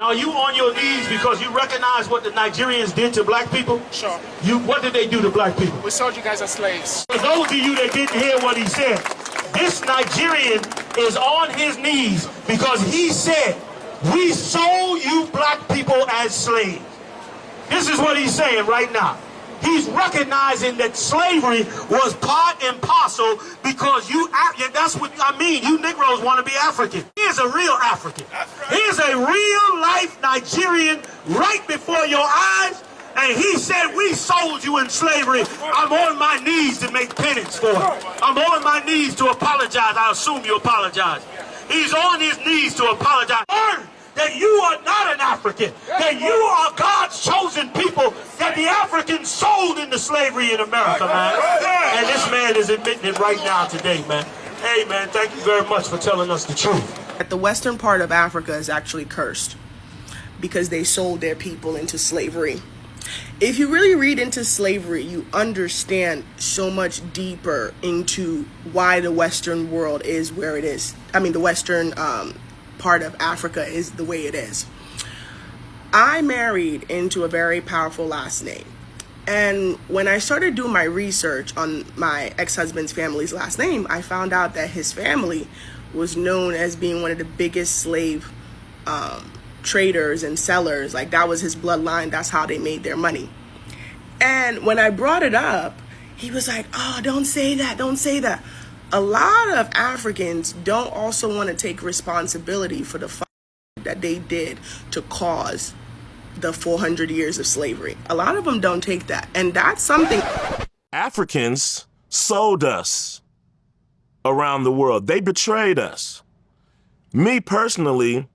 Are you on your knees because you recognize what the Nigerians did to black people? Sure. What did they do to black people? We sold you guys as slaves. For those of you that didn't hear what he said, this Nigerian is on his knees because he said, we sold you black people as slaves. This is what he's saying right now. He's recognizing that slavery was part and parcel because that's what I mean. You Negroes want to be African. Here's a real African. Here's a real life Nigerian right before your eyes. And he said, we sold you in slavery. I'm on my knees to make penance for it. I'm on my knees to apologize. I assume you apologize. He's on his knees to apologize. Learn that you are not an African, that you are God's chosen people, that the Africans sold into slavery in America, man. And this man is admitting it right now today, man. Hey, man, thank you very much for telling us the truth. The western part of Africa is actually cursed because they sold their people into slavery. If you really read into slavery, you understand so much deeper into why the Western world is where it is. I mean, the Western part of Africa is the way it is. I married into a very powerful last name. And when I started doing my research on my ex-husband's family's last name, I found out that his family was known as being one of the biggest slave traders and sellers. Like, that was his bloodline. That's how they made their money. And when I brought it up, he was like, oh, don't say that. Don't say that. A lot of Africans don't also want to take responsibility for the that they did to cause the 400 years of slavery. A lot of them don't take that. And that's something. Africans sold us around the world. They betrayed us. Me personally,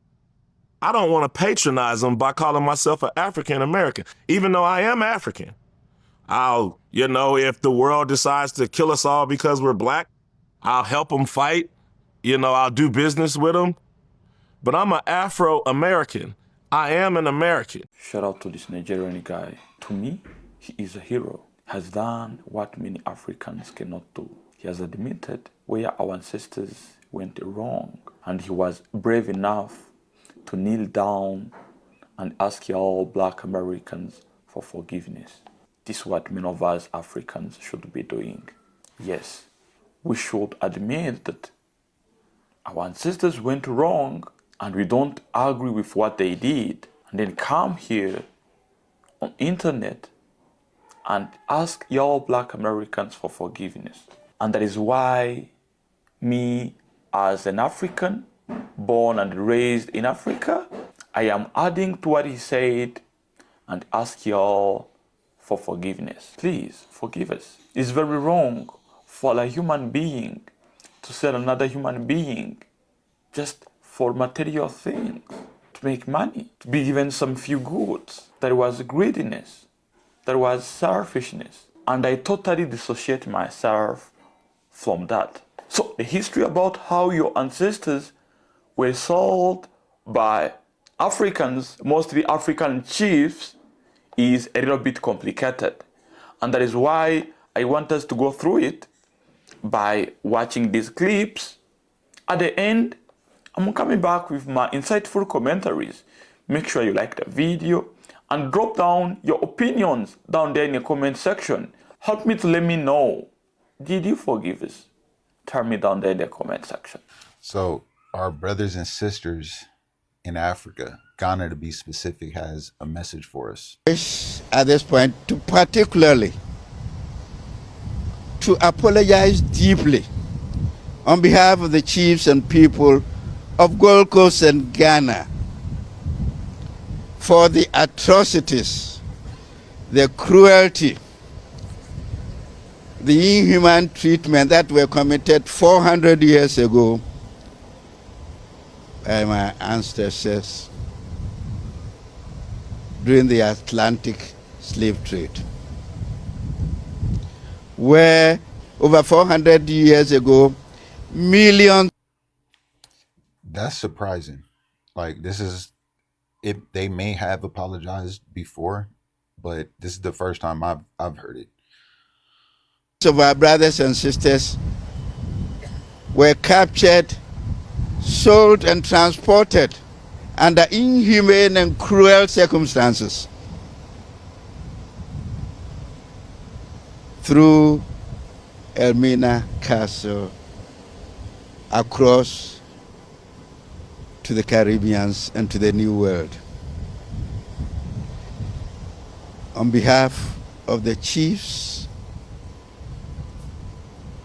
I don't want to patronize them by calling myself an African American, even though I am African. If the world decides to kill us all because we're black, I'll help them fight. I'll do business with them. But I'm an Afro-American. I am an American. Shout out to this Nigerian guy. To me, he is a hero. Has done what many Africans cannot do. He has admitted where our ancestors went wrong. And he was brave enough to kneel down and ask all black Americans for forgiveness. This is what many of us Africans should be doing. Yes, we should admit that our ancestors went wrong and we don't agree with what they did, and then come here on internet and ask y'all black Americans for forgiveness. And that is why me, as an African, born and raised in Africa, I am adding to what he said and ask y'all for forgiveness. Please forgive us. It's very wrong for a human being to sell another human being just for material things, to make money, to be given some few goods. There was greediness, there was selfishness, and I totally dissociate myself from that. So the history about how your ancestors were sold by Africans, mostly African chiefs, is a little bit complicated. And that is why I want us to go through it by watching these clips. At the end, I'm coming back with my insightful commentaries. Make sure you like the video and drop down your opinions down there in the comment section. Help me to let me know, did you forgive us? Tell me down there in the comment section. So our brothers and sisters in Africa, Ghana to be specific, has a message for us. At this point, to particularly to apologize deeply on behalf of the chiefs and people of Gold Coast and Ghana for the atrocities, the cruelty, the inhuman treatment that were committed 400 years ago by my ancestors during the Atlantic slave trade, where over 400 years ago, millions. That's surprising. Like, this is it. They may have apologized before, but this is the first time I've heard it. Of our brothers and sisters were captured, sold and transported under inhumane and cruel circumstances through Elmina Castle across to the Caribbeans and to the New World. On behalf of the chiefs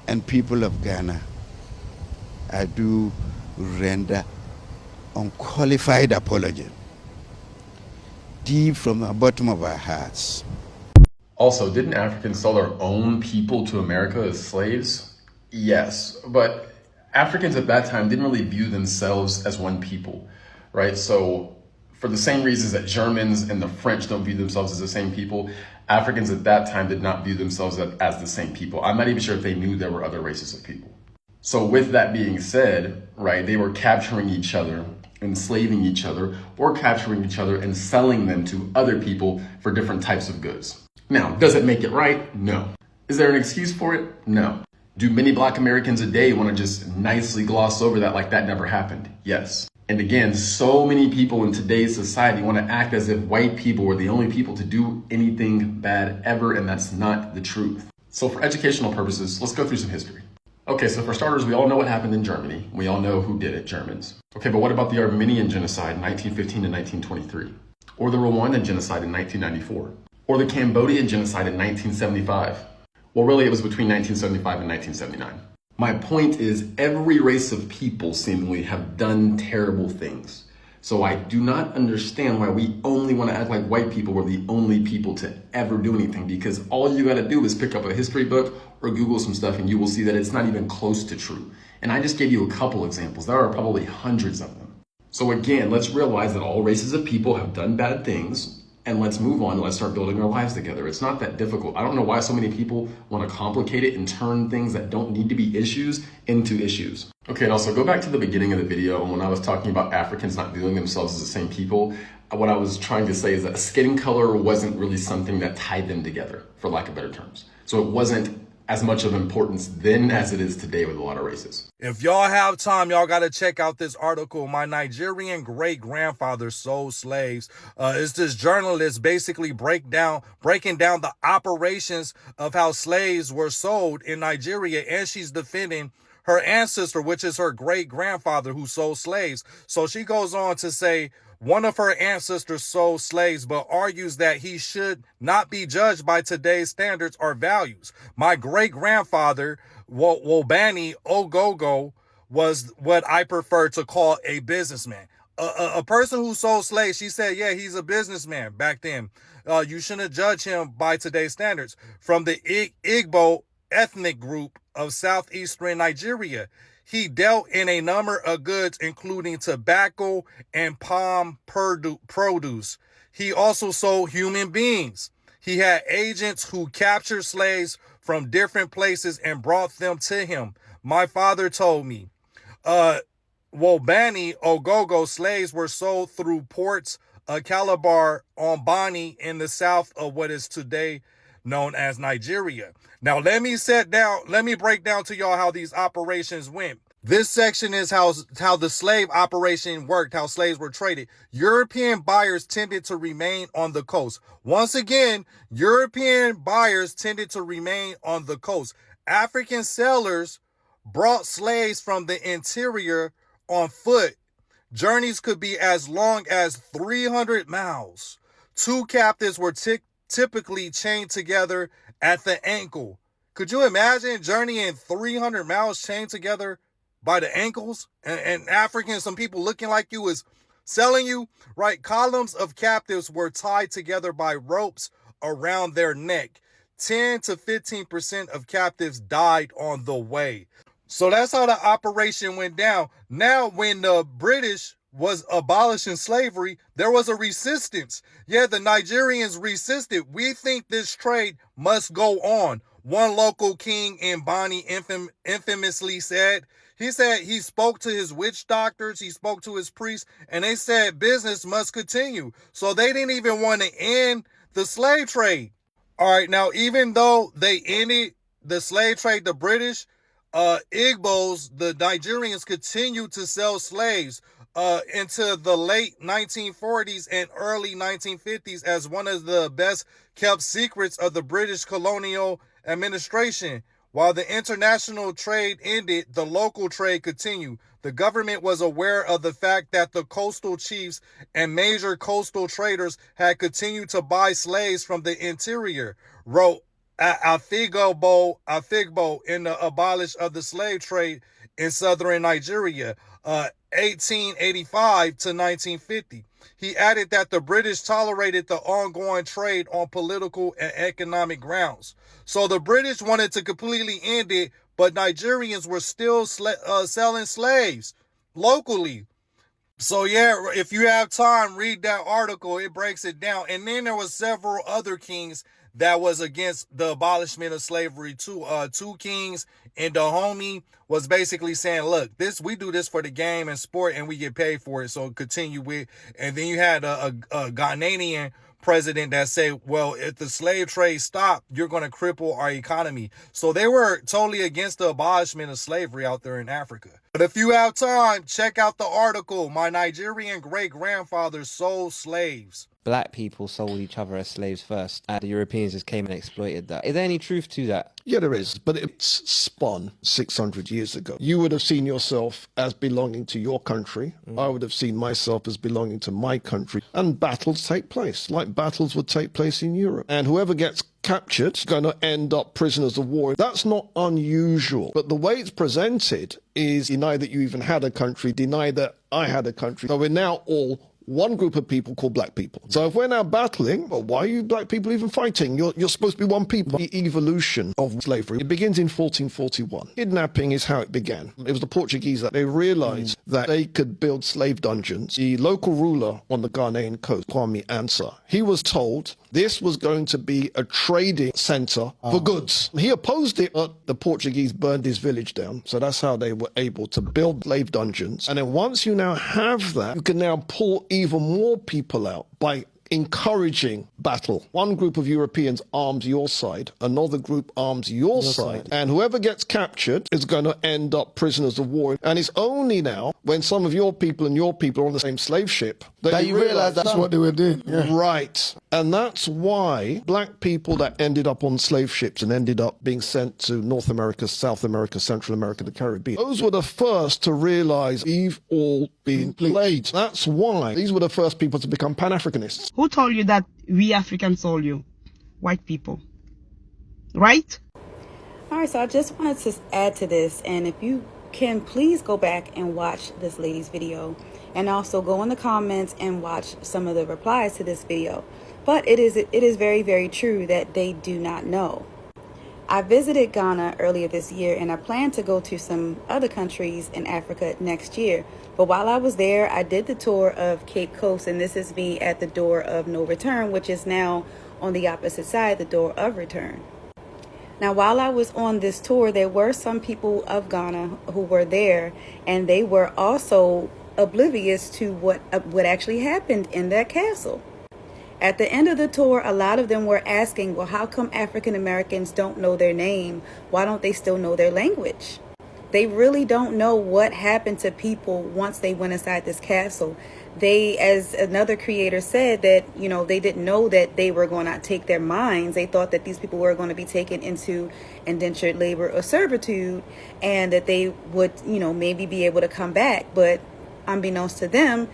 and people of Ghana, I do render unqualified apology, deep from the bottom of our hearts. Also, didn't Africans sell their own people to America as slaves? Yes, but Africans at that time didn't really view themselves as one people, right? So for the same reasons that Germans and the French don't view themselves as the same people, Africans at that time did not view themselves as the same people. I'm not even sure if they knew there were other races of people. So with that being said, right, they were capturing each other, enslaving each other, or capturing each other and selling them to other people for different types of goods. Now, does it make it right? No. Is there an excuse for it? No. Do many Black Americans a day want to just nicely gloss over that like that never happened? Yes. And again, so many people in today's society want to act as if white people were the only people to do anything bad ever, and that's not the truth. So for educational purposes, let's go through some history. Okay, so for starters, we all know what happened in Germany. We all know who did it, Germans. Okay, but what about the Armenian genocide in 1915 and 1923? Or the Rwandan genocide in 1994? Or the Cambodian genocide in 1975? Well, really, it was between 1975 and 1979. My point is, every race of people seemingly have done terrible things. So I do not understand why we only want to act like white people were the only people to ever do anything, because all you got to do is pick up a history book or Google some stuff and you will see that it's not even close to true. And I just gave you a couple examples. There are probably hundreds of them. So again, let's realize that all races of people have done bad things, and let's move on and let's start building our lives together. It's not that difficult. I don't know why so many people want to complicate it and turn things that don't need to be issues into issues. Okay, and also go back to the beginning of the video when I was talking about Africans not viewing themselves as the same people. What I was trying to say is that skin color wasn't really something that tied them together, for lack of better terms. So it wasn't as much of importance then as it is today with a lot of races. If y'all have time, y'all got to check out this article. My Nigerian great-grandfather sold slaves. It's this journalist basically breaking down the operations of how slaves were sold in Nigeria, and she's defending her ancestor, which is her great-grandfather who sold slaves. So she goes on to say, one of her ancestors sold slaves, but argues that he should not be judged by today's standards or values. My great-grandfather, Wobani Ogogo, was what I prefer to call a businessman. A person who sold slaves, she said, yeah, he's a businessman back then. You shouldn't judge him by today's standards. From the Igbo ethnic group of southeastern Nigeria, he dealt in a number of goods, including tobacco and palm produce. He also sold human beings. He had agents who captured slaves from different places and brought them to him. My father told me, Wobani Ogogo slaves were sold through ports of Calabar on Bani in the south of what is today known as Nigeria. Now, let me break down to y'all how these operations went. This section is how the slave operation worked, how slaves were traded. European buyers tended to remain on the coast. Once again, European buyers tended to remain on the coast. African sellers brought slaves from the interior on foot. Journeys could be as long as 300 miles. Two captives were typically chained together at the ankle. Could you imagine journeying 300 miles chained together by the ankles, and Africans, some people looking like you, is selling you, right? Columns of captives were tied together by ropes around their neck. 10 to 15% of captives died on the way. So that's how the operation went down. Now, when the British was abolishing slavery, there was a resistance. Yeah, the Nigerians resisted. We think this trade must go on. One local king in Bani infamously said, he spoke to his witch doctors, he spoke to his priests, and they said business must continue. So they didn't even want to end the slave trade. All right, now, even though they ended the slave trade, the British, Igbos, the Nigerians continued to sell slaves. into the late 1940s and early 1950s as one of the best kept secrets of the British colonial administration. While the international trade ended, the local trade continued. The government was aware of the fact that the coastal chiefs and major coastal traders had continued to buy slaves from the interior, wrote Afigbo in the Abolish of the Slave Trade in Southern Nigeria, 1885 to 1950. He added that the British tolerated the ongoing trade on political and economic grounds. So the British wanted to completely end it, but Nigerians were still selling slaves locally. So yeah, if you have time, read that article. It breaks it down. And then there was several other kings that was against the abolishment of slavery too. Two kings and Dahomey was basically saying, look, we do this for the game and sport and we get paid for it. So continue with. And then you had a Ghanaian president that said, well, if the slave trade stopped, you're going to cripple our economy. So they were totally against the abolishment of slavery out there in Africa. But if you have time, check out the article, My Nigerian Great-Grandfather Sold Slaves. Black people sold each other as slaves first, and the Europeans just came and exploited that. Is there any truth to that? Yeah, there is, but it's spun 600 years ago. You would have seen yourself as belonging to your country. I would have seen myself as belonging to my country. And battles take place, like battles would take place in Europe. And whoever gets captured is going to end up prisoners of war. That's not unusual. But the way it's presented is deny that you even had a country, deny that I had a country. So we're now all one group of people called black people. So if we're now battling, well, why are you black people even fighting? You're supposed to be one people. The evolution of slavery, it begins in 1441. Kidnapping is how it began. It was the Portuguese that they realized that they could build slave dungeons. The local ruler on the Ghanaian coast, Kwame Ansa, he was told this was going to be a trading center for goods. He opposed it, but the Portuguese burned his village down. So that's how they were able to build slave dungeons. And then once you now have that, you can now pull even more people out by encouraging battle. One group of Europeans arms your side, another group arms your side, and whoever gets captured is going to end up prisoners of war. And it's only now when some of your people and your people are on the same slave ship that you realize that's what they were doing. Yeah. Right. And that's why black people that ended up on slave ships and ended up being sent to North America, South America, Central America, the Caribbean, those were the first to realize we've all been played. That's why these were the first people to become Pan-Africanists. Who told you that we Africans sold you? White people. Right? All right, so I just wanted to add to this, and if you can, please go back and watch this lady's video, and also go in the comments and watch some of the replies to this video. But it is very, very true that they do not know. I visited Ghana earlier this year, and I plan to go to some other countries in Africa next year. But while I was there, I did the tour of Cape Coast, and this is me at the door of no return, which is now on the opposite side, the door of return. Now, while I was on this tour, there were some people of Ghana who were there, and they were also oblivious to what actually happened in that castle. At the end of the tour, a lot of them were asking, well, how come African Americans don't know their name? Why don't they still know their language? They really don't know what happened to people once they went inside this castle. They, as another creator said, that, they didn't know that they were going to take their minds. They thought that these people were going to be taken into indentured labor or servitude, and that they would, maybe be able to come back. But unbeknownst to them,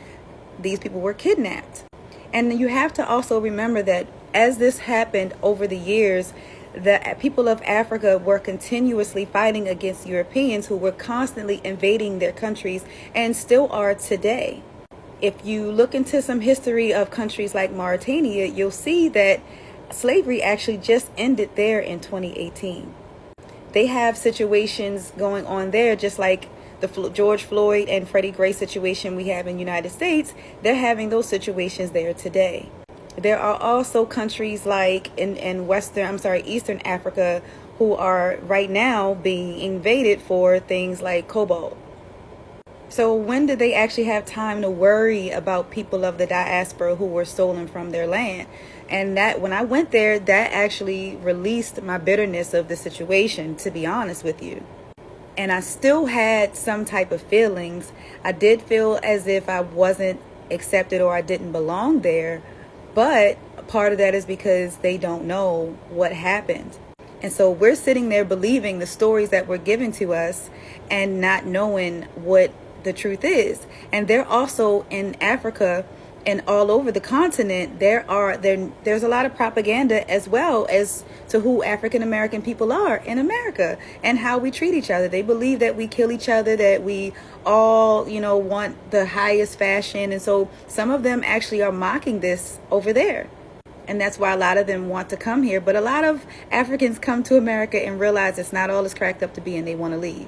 these people were kidnapped. And you have to also remember that as this happened over the years, the people of Africa were continuously fighting against Europeans who were constantly invading their countries and still are today. If you look into some history of countries like Mauritania, you'll see that slavery actually just ended there in 2018. They have situations going on there, just like the George Floyd and Freddie Gray situation we have in the United States. They're having those situations there today. There are also countries like in Eastern Africa who are right now being invaded for things like cobalt. So when did they actually have time to worry about people of the diaspora who were stolen from their land? And that when I went there, that actually released my bitterness of the situation, to be honest with you. And I still had some type of feelings. I did feel as if I wasn't accepted or I didn't belong there. But part of that is because they don't know what happened. And so we're sitting there believing the stories that were given to us and not knowing what the truth is. And they're also in Africa and all over the continent. There's a lot of propaganda as well as to who African American people are in America and how we treat each other. They believe that we kill each other, that we all, want the highest fashion. And so some of them actually are mocking this over there. And that's why a lot of them want to come here. But a lot of Africans come to America and realize it's not all it's cracked up to be and they want to leave.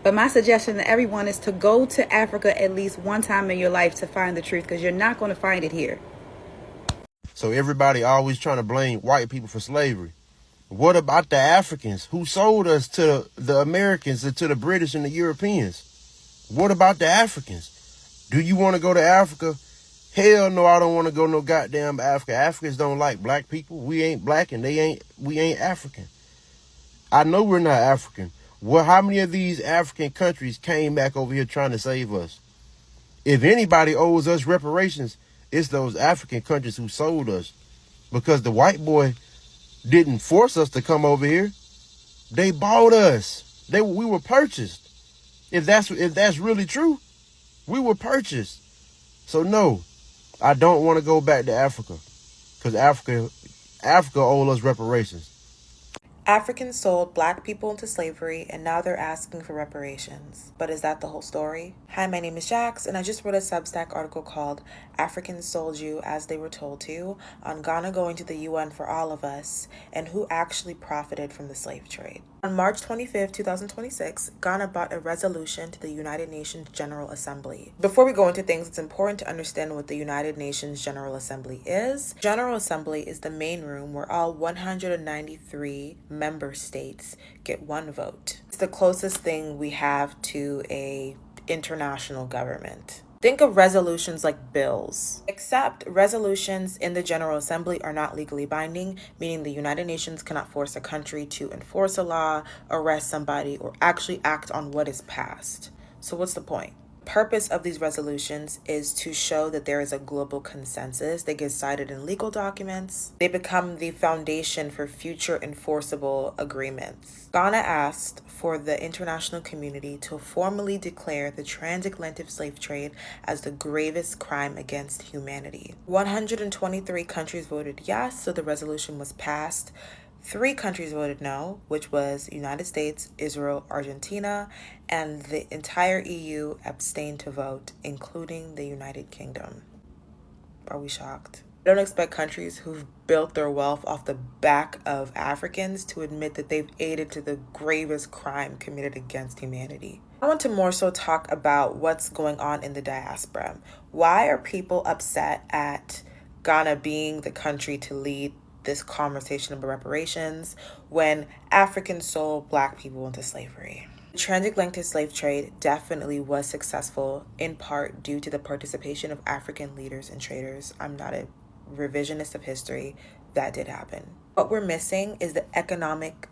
But my suggestion to everyone is to go to Africa at least one time in your life to find the truth, because you're not going to find it here. So everybody always trying to blame white people for slavery. What about the Africans who sold us to the Americans and to the British and the Europeans? What about the Africans? Do you want to go to Africa? Hell no, I don't want to go no goddamn Africa. Africans don't like black people. We ain't black and we ain't African. I know we're not African. Well, how many of these African countries came back over here trying to save us? If anybody owes us reparations, it's those African countries who sold us. Because the white boy didn't force us to come over here. They bought us. We were purchased. If that's really true, we were purchased. So no, I don't want to go back to Africa. Because Africa owes us reparations. Africans sold black people into slavery and now they're asking for reparations. But is that the whole story? Hi, my name is Jax and I just wrote a Substack article called Africans Sold You As They Were Told To on Ghana going to the UN for all of us and who actually profited from the slave trade. On March 25th, 2026, Ghana brought a resolution to the United Nations General Assembly. Before we go into things, it's important to understand what the United Nations General Assembly is. General Assembly is the main room where all 193 member states get one vote. It's the closest thing we have to a international government. Think of resolutions like bills, except resolutions in the General Assembly are not legally binding, meaning the United Nations cannot force a country to enforce a law, arrest somebody, or actually act on what is passed. So what's the point? Purpose of these resolutions is to show that there is a global consensus. They get cited in legal documents. They become the foundation for future enforceable agreements. Ghana asked for the international community to formally declare the transatlantic slave trade as the gravest crime against humanity. 123 countries voted yes, so the resolution was passed. 3 countries voted no, which was United States, Israel, Argentina, and the entire EU abstained to vote, including the United Kingdom. Are we shocked? I don't expect countries who've built their wealth off the back of Africans to admit that they've aided to the gravest crime committed against humanity. I want to more so talk about what's going on in the diaspora. Why are people upset at Ghana being the country to lead this conversation about reparations when Africans sold black people into slavery? The transatlantic slave trade definitely was successful in part due to the participation of African leaders and traders. I'm not a revisionist of history. That did happen. What we're missing is the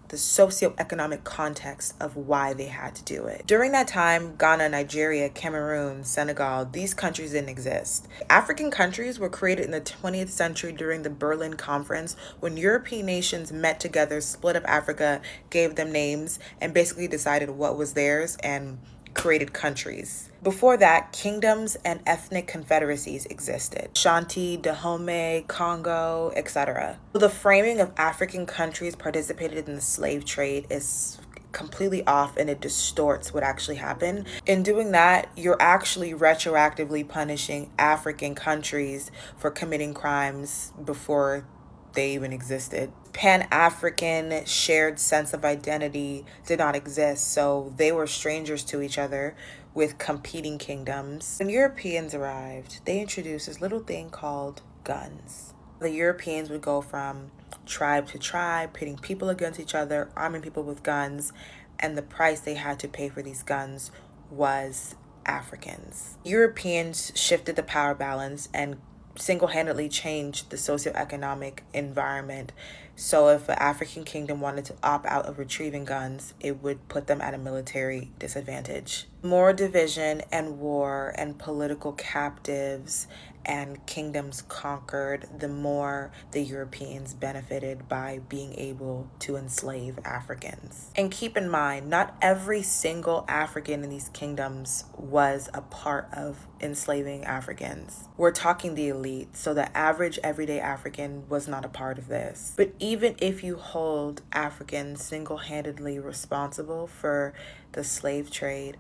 socioeconomic context of why they had to do it. During that time, Ghana, Nigeria, Cameroon, Senegal, these countries didn't exist. African countries were created in the 20th century during the Berlin Conference when European nations met together, split up Africa, gave them names, and basically decided what was theirs and created countries. Before that, kingdoms and ethnic confederacies existed. Shanti, Dahomey, Congo, etc. The framing of African countries participated in the slave trade is completely off and it distorts what actually happened. In doing that, you're actually retroactively punishing African countries for committing crimes before they even existed. Pan-African shared sense of identity did not exist, so they were strangers to each other with competing kingdoms. When Europeans arrived, they introduced this little thing called guns. The Europeans would go from tribe to tribe, pitting people against each other, arming people with guns, and the price they had to pay for these guns was Africans. Europeans shifted the power balance and single-handedly changed the socioeconomic environment. So if an African kingdom wanted to opt out of retrieving guns, it would put them at a military disadvantage. More division and war and political captives and kingdoms conquered, the more the Europeans benefited by being able to enslave Africans. And keep in mind, not every single African in these kingdoms was a part of enslaving Africans. We're talking the elite, so the average everyday African was not a part of this. But even if you hold Africans single-handedly responsible for the slave trade,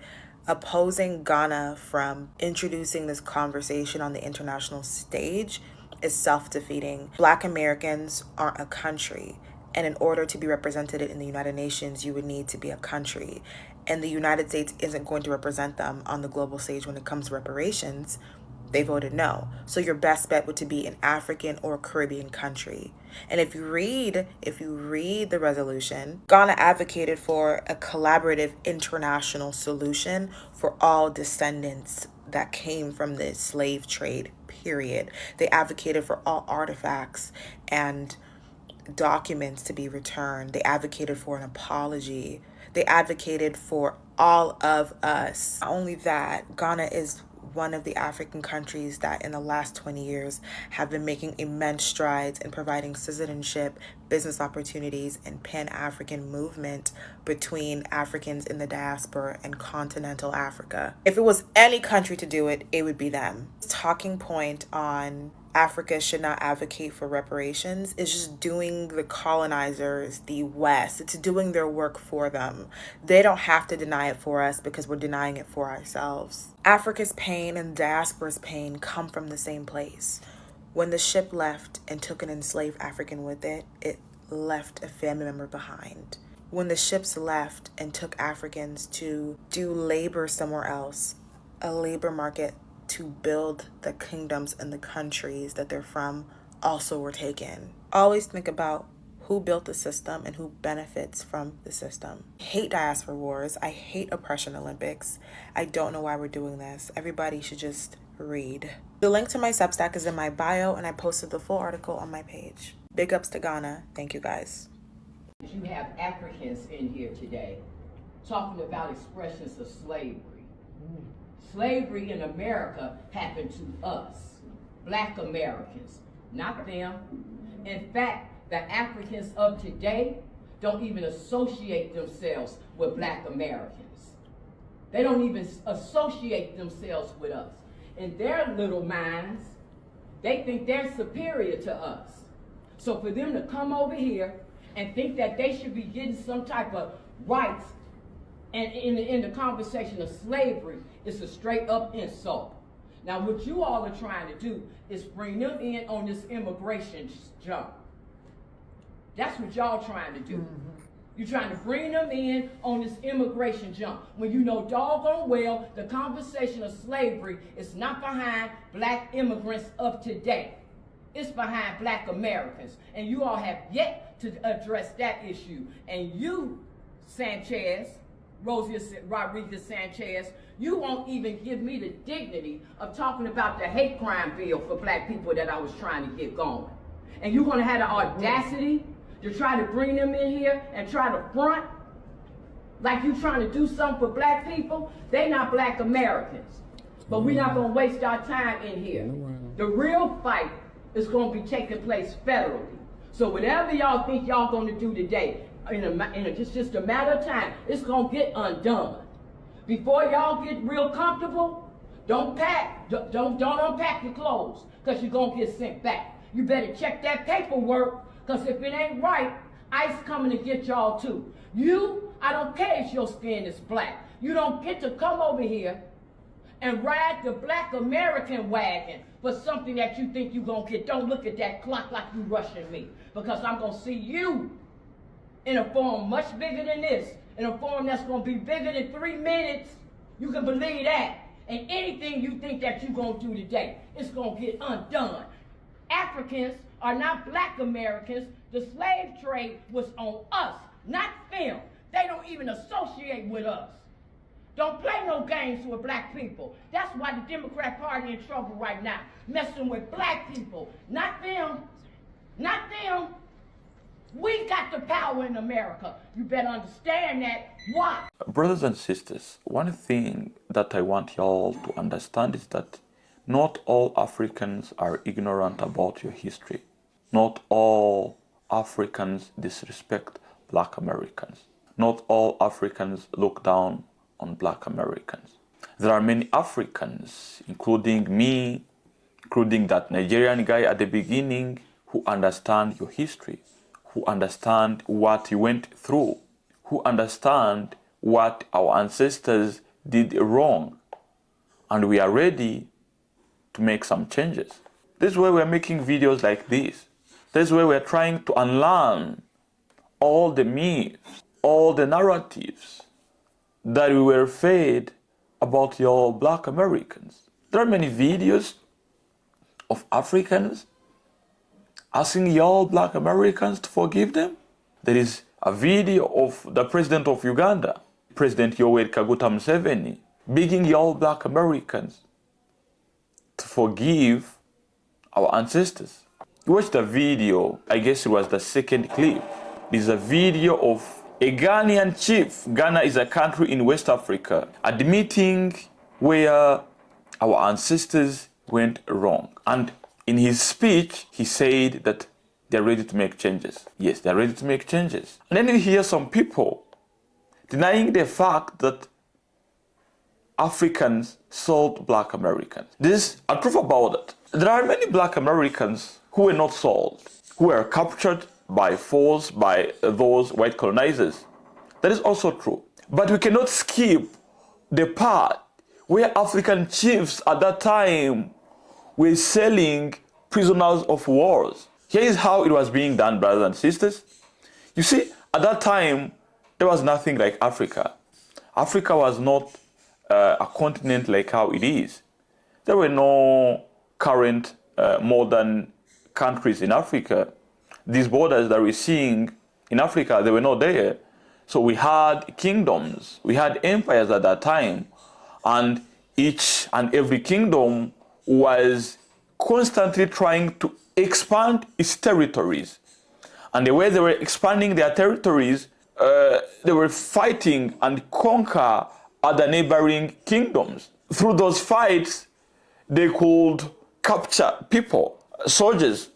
opposing Ghana from introducing this conversation on the international stage is self-defeating. Black Americans aren't a country, and in order to be represented in the United Nations, you would need to be a country. And the United States isn't going to represent them on the global stage when it comes to reparations. They voted no. So your best bet would to be an African or Caribbean country. And if you read the resolution, Ghana advocated for a collaborative international solution for all descendants that came from the slave trade, period. They advocated for all artifacts and documents to be returned. They advocated for an apology. They advocated for all of us. Not only that, Ghana is one of the African countries that in the last 20 years have been making immense strides in providing citizenship, business opportunities, and Pan-African movement between Africans in the diaspora and continental Africa. If it was any country to do it, it would be them. Talking point on Africa should not advocate for reparations is just doing the colonizers, the West, it's doing their work for them. They don't have to deny it for us because we're denying it for ourselves. Africa's pain and diaspora's pain come from the same place. When the ship left and took an enslaved African with it, it left a family member behind. When the ships left and took Africans to do labor somewhere else, a labor market to build the kingdoms and the countries that they're from also were taken. Always think about who built the system and who benefits from the system. I hate diaspora wars. I hate oppression Olympics. I don't know why we're doing this. Everybody should just read. The link to my Substack is in my bio, and I posted the full article on my page. Big ups to Ghana. Thank you guys. You have Africans in here today talking about expressions of slavery. Slavery in America happened to us, Black Americans, not them. In fact, the Africans of today don't even associate themselves with Black Americans. They don't even associate themselves with us. In their little minds, they think they're superior to us. So for them to come over here and think that they should be getting some type of rights and in the conversation of slavery, it's a straight up insult. Now what you all are trying to do is bring them in on this immigration jump. That's what y'all trying to do. You're trying to bring them in on this immigration jump when you know doggone well the conversation of slavery is not behind Black immigrants of today. It's behind Black Americans. And you all have yet to address that issue. And you, Sanchez, Rodriguez Sanchez, you won't even give me the dignity of talking about the hate crime bill for Black people that I was trying to get going. And you're gonna have the audacity to try to bring them in here and try to front like you trying to do something for Black people. They not Black Americans. But we're not gonna waste our time in here. The real fight is gonna be taking place federally. So whatever y'all think y'all gonna do today, it's just a matter of time, it's gonna get undone. Before y'all get real comfortable, don't unpack your clothes, because you're gonna get sent back. You better check that paperwork, because if it ain't right, ICE coming to get y'all too. You, I don't care if your skin is black. You don't get to come over here and ride the Black American wagon for something that you think you're gonna get. Don't look at that clock like you rushing me, because I'm gonna see you in a form much bigger than this, in a form that's gonna be bigger than 3 minutes. You can believe that. And anything you think that you're gonna do today, it's gonna get undone. Africans are not Black Americans. The slave trade was on us, not them. They don't even associate with us. Don't play no games with black people. That's why the Democrat Party in trouble right now, messing with black people. Not them. Not them. We got the power in America. You better understand that. Why? Brothers and sisters, one thing that I want y'all to understand is that not all Africans are ignorant about your history. Not all Africans disrespect black Americans. Not all Africans look down on black Americans. There are many Africans, including me, including that Nigerian guy at the beginning, who understand your history, who understand what you went through, who understand what our ancestors did wrong, and we are ready to make some changes. This is why we're making videos like this. This is why we're trying to unlearn all the myths, all the narratives that we were fed about your black Americans. There are many videos of Africans asking y'all black Americans to forgive them. There is a video of the president of Uganda, President Yoweri Kaguta Museveni, begging y'all black Americans to forgive our ancestors. You watch the video, I guess it was the second clip. It's a video of a Ghanaian chief. Ghana is a country in West Africa, admitting where our ancestors went wrong. And in his speech, he said that they're ready to make changes. Yes, they're ready to make changes. And then you hear some people denying the fact that Africans sold black Americans. This is a proof about it. There are many black Americans who were not sold, who were captured by force by those white colonizers. That is also true. But we cannot skip the part where African chiefs at that time were selling prisoners of wars. Here is how it was being done, brothers and sisters. You see, at that time, there was nothing like Africa. Africa was not a continent like how it is. There were no current modern countries in Africa. These borders that we're seeing in Africa, they were not there. So we had kingdoms, we had empires at that time, and each and every kingdom was constantly trying to expand its territories. And the way they were expanding their territories, they were fighting and conquer other neighboring kingdoms. Through those fights, they could capture people, soldiers,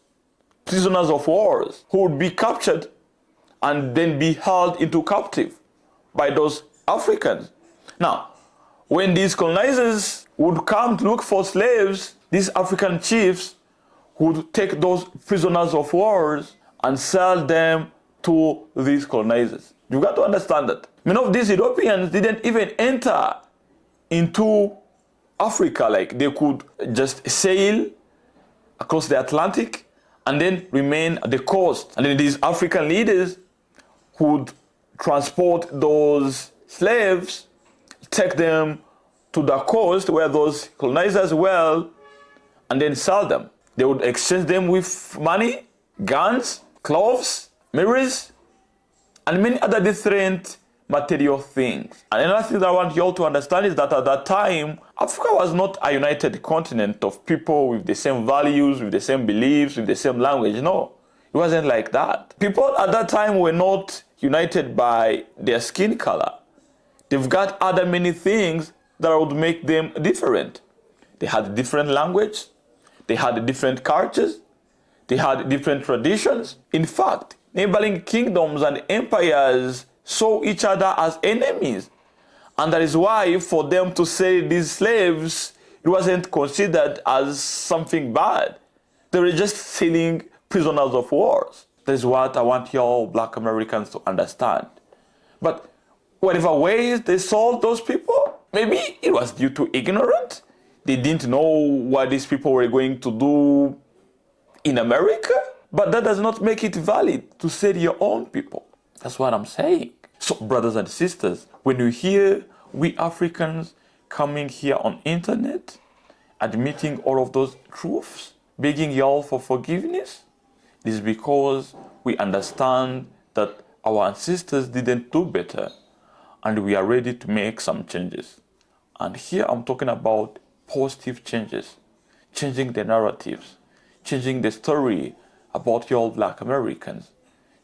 prisoners of wars, who would be captured and then be held into captive by those Africans. Now, when these colonizers would come to look for slaves, these African chiefs would take those prisoners of wars and sell them to these colonizers. You've got to understand that. Many of these Europeans didn't even enter into Africa. Like, they could just sail across the Atlantic and then remain at the coast. And then these African leaders would transport those slaves, take them to the coast where those colonizers were, and then sell them. They would exchange them with money, guns, clothes, mirrors, and many other different material things. And another thing that I want you all to understand is that at that time, Africa was not a united continent of people with the same values, with the same beliefs, with the same language. No, it wasn't like that. People at that time were not united by their skin color. They've got other many things that would make them different. They had different language, they had different cultures, they had different traditions. In fact, neighboring kingdoms and empires saw each other as enemies. And that is why for them to sell these slaves, it wasn't considered as something bad. They were just selling prisoners of wars. That is what I want y'all black Americans to understand. But whatever ways they sold those people, maybe it was due to ignorance. They didn't know what these people were going to do in America. But that does not make it valid to sell your own people. That's what I'm saying. So, brothers and sisters, when you hear we Africans coming here on internet, admitting all of those truths, begging y'all for forgiveness, it is because we understand that our ancestors didn't do better. and we are ready to make some changes. And here I'm talking about positive changes, changing the narratives, changing the story about your Black Americans,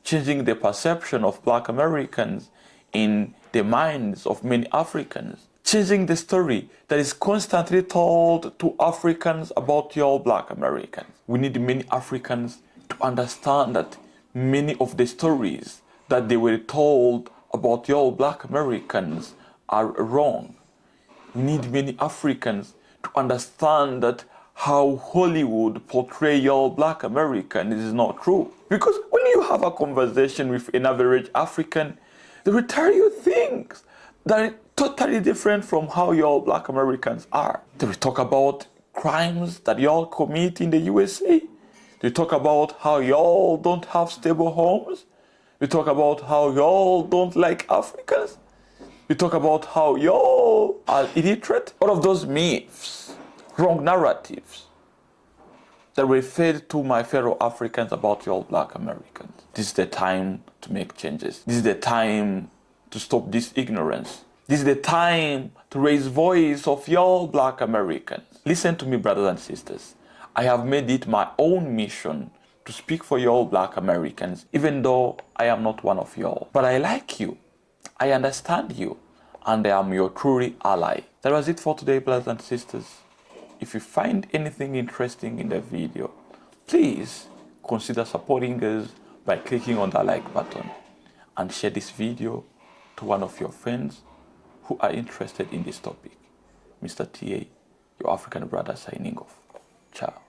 changing the perception of Black Americans in the minds of many Africans, changing the story that is constantly told to Africans about your Black Americans. We need many Africans to understand that many of the stories that they were told about your Black Americans are wrong. We need many Africans to understand that how Hollywood portrays your Black American is not true. Because when you have a conversation with an average African, they will tell you things that are totally different from how your Black Americans are. They will talk about crimes that y'all commit in the USA. They talk about how y'all don't have stable homes. We talk about how y'all don't like Africans. We talk about how y'all are illiterate. All of those myths, wrong narratives that were fed to my fellow Africans about y'all Black Americans. This is the time to make changes. This is the time to stop this ignorance. This is the time to raise voice of y'all Black Americans. Listen to me, brothers and sisters. I have made it my own mission to speak for y'all Black Americans, even though I am not one of y'all. But I like you. I understand you, and I am your truly ally. That was it for today, brothers and sisters. If you find anything interesting in the video, please consider supporting us by clicking on the like button and share this video to one of your friends who are interested in this topic. Mr. TA, your African brother signing off. Ciao.